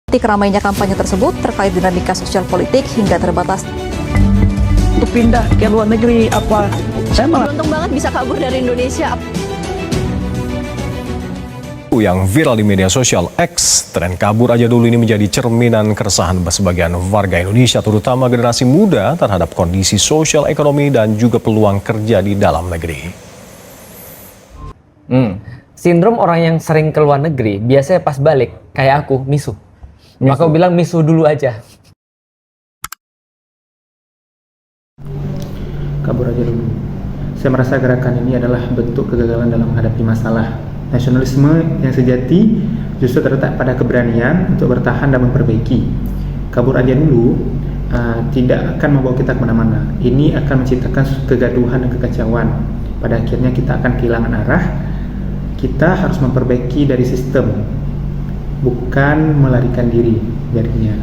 Ramainya kampanye tersebut terkait dinamika sosial politik hingga terbatas. Untuk pindah ke luar negeri apa? Saya malah Beruntung banget bisa kabur dari Indonesia. Yang viral di media sosial X, tren kabur aja dulu ini menjadi cerminan keresahan sebagian warga Indonesia, terutama generasi muda terhadap kondisi sosial ekonomi dan juga peluang kerja di dalam negeri. Sindrom orang yang sering ke luar negeri biasanya pas balik kayak aku misu. Maka aku bilang misu dulu aja. Kabur aja dulu. Saya merasa gerakan ini adalah bentuk kegagalan dalam menghadapi masalah. Nasionalisme yang sejati justru terletak pada keberanian untuk bertahan dan memperbaiki. Kabur aja dulu tidak akan membawa kita kemana-mana. Ini akan menciptakan kegaduhan dan kekacauan. Pada akhirnya kita akan kehilangan arah. Kita harus memperbaiki dari sistem, bukan melarikan diri darinya.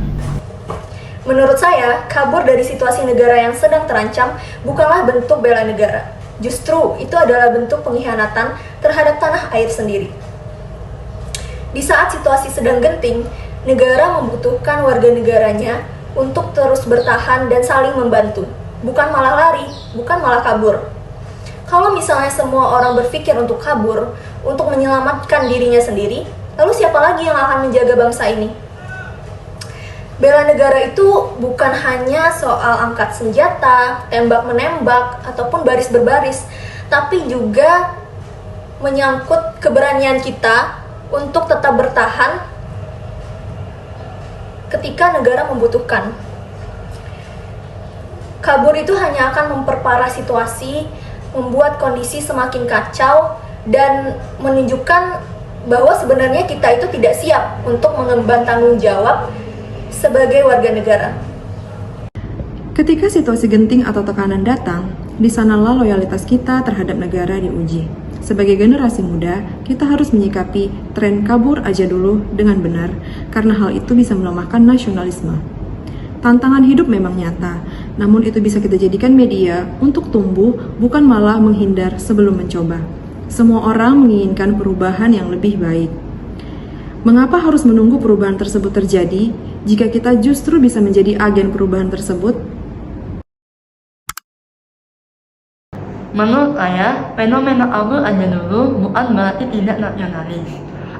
Menurut saya, kabur dari situasi negara yang sedang terancam bukanlah bentuk bela negara. Justru itu adalah bentuk pengkhianatan terhadap tanah air sendiri. Di saat situasi sedang genting, negara membutuhkan warga negaranya untuk terus bertahan dan saling membantu, bukan malah lari, bukan malah kabur. Kalau misalnya semua orang berpikir untuk kabur, untuk menyelamatkan dirinya sendiri, lalu siapa lagi yang akan menjaga bangsa ini? Bela negara itu bukan hanya soal angkat senjata, tembak-menembak, ataupun baris berbaris, tapi juga menyangkut keberanian kita untuk tetap bertahan ketika negara membutuhkan. Kabur itu hanya akan memperparah situasi, membuat kondisi semakin kacau, dan menunjukkan bahwa sebenarnya kita itu tidak siap untuk mengemban tanggung jawab sebagai warga negara. Ketika situasi genting atau tekanan datang, di sanalah loyalitas kita terhadap negara diuji. Sebagai generasi muda, kita harus menyikapi tren kabur aja dulu dengan benar, karena hal itu bisa melemahkan nasionalisme. Tantangan hidup memang nyata, namun itu bisa kita jadikan media untuk tumbuh, bukan malah menghindar sebelum mencoba. Semua orang menginginkan perubahan yang lebih baik. Mengapa harus menunggu perubahan tersebut terjadi jika kita justru bisa menjadi agen perubahan tersebut? Menurut saya, fenomena kabur aja dulu bukan berarti tidak nasionalis.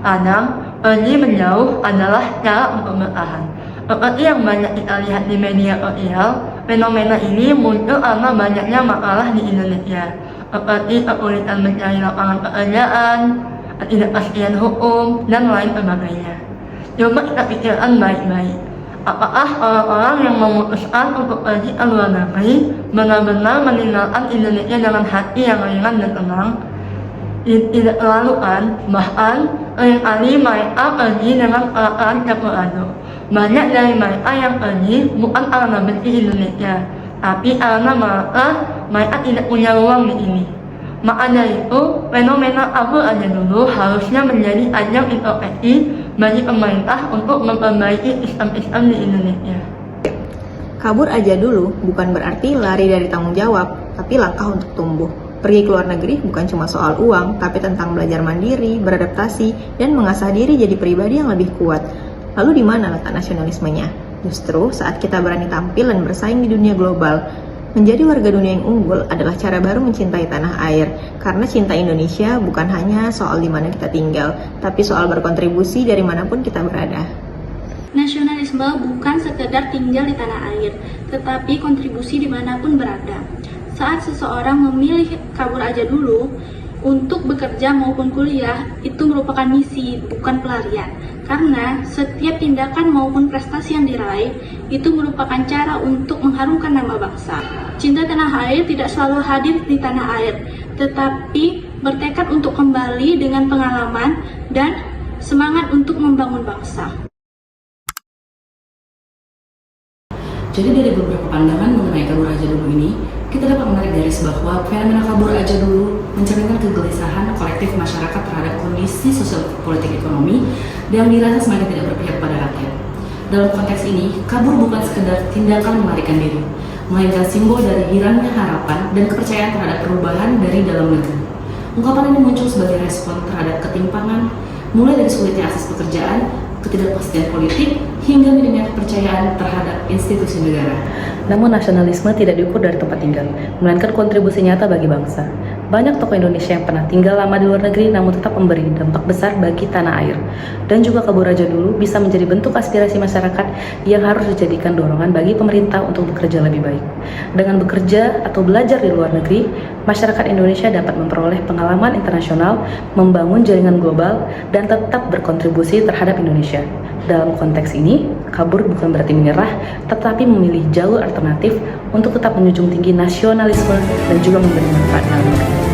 Kadang, pergi menjauh adalah cara untuk bertahan. Seperti yang banyak kita lihat di media sosial, fenomena ini muncul karena banyaknya makalah di Indonesia, seperti kesulitan mencari lapangan pekerjaan, ketidakpastian hukum, dan lain sebagainya. Coba kita pikirkan baik-baik. Apakah orang-orang yang memutuskan untuk pergi ke luar negeri benar-benar meninggalkan Indonesia dengan hati yang ringan dan tenang? Tidak terlalu kan, bahkan seringkali mereka pergi dengan perasaan campur aduk. Banyak dari mereka yang pergi bukan karena benci Indonesia, tapi karena mereka tidak punya ruang di sini. Maka dari itu, fenomena kabur aja dulu harusnya menjadi ajang introspeksi bagi pemerintah untuk memperbaiki sistem-sistem di Indonesia. Kabur aja dulu bukan berarti lari dari tanggung jawab, tapi langkah untuk tumbuh. Pergi ke luar negeri bukan cuma soal uang, tapi tentang belajar mandiri, beradaptasi, dan mengasah diri jadi pribadi yang lebih kuat. Lalu di mana letak nasionalismenya? Justru saat kita berani tampil dan bersaing di dunia global. Menjadi warga dunia yang unggul adalah cara baru mencintai tanah air, karena cinta Indonesia bukan hanya soal di mana kita tinggal, tapi soal berkontribusi dari manapun kita berada. Nasionalisme bukan sekedar tinggal di tanah air, tetapi kontribusi dimanapun berada. Saat seseorang memilih kabur aja dulu untuk bekerja maupun kuliah, itu merupakan misi, bukan pelarian. Karena setiap tindakan maupun prestasi yang diraih, itu merupakan cara untuk mengharumkan nama bangsa. Cinta tanah air tidak selalu hadir di tanah air, tetapi bertekad untuk kembali dengan pengalaman dan semangat untuk membangun bangsa. Jadi dari beberapa pandangan mengenai kabur aja dulu ini, kita dapat menarik garis bahwa fenomena kabur aja dulu mencerminkan kegelisahan kolektif masyarakat terhadap kondisi sosial politik ekonomi yang dirasa semakin tidak berpihak pada rakyat. Dalam konteks ini, kabur bukan sekedar tindakan melarikan diri, melainkan simbol dari hilangnya harapan dan kepercayaan terhadap perubahan dari dalam negeri. Ungkapan ini muncul sebagai respon terhadap ketimpangan, mulai dari sulitnya akses pekerjaan, ketidakpastian politik, hingga minimnya kepercayaan terhadap institusi negara. Namun nasionalisme tidak diukur dari tempat tinggal, melainkan kontribusi nyata bagi bangsa. Banyak tokoh Indonesia yang pernah tinggal lama di luar negeri namun tetap memberi dampak besar bagi tanah air. Dan juga Kabur Aja Dulu bisa menjadi bentuk aspirasi masyarakat yang harus dijadikan dorongan bagi pemerintah untuk bekerja lebih baik. Dengan bekerja atau belajar di luar negeri, masyarakat Indonesia dapat memperoleh pengalaman internasional, membangun jaringan global, dan tetap berkontribusi terhadap Indonesia. Dalam konteks ini, kabur bukan berarti menyerah, tetapi memilih jalur alternatif untuk tetap menjunjung tinggi nasionalisme dan juga memberi manfaat dalam negeri.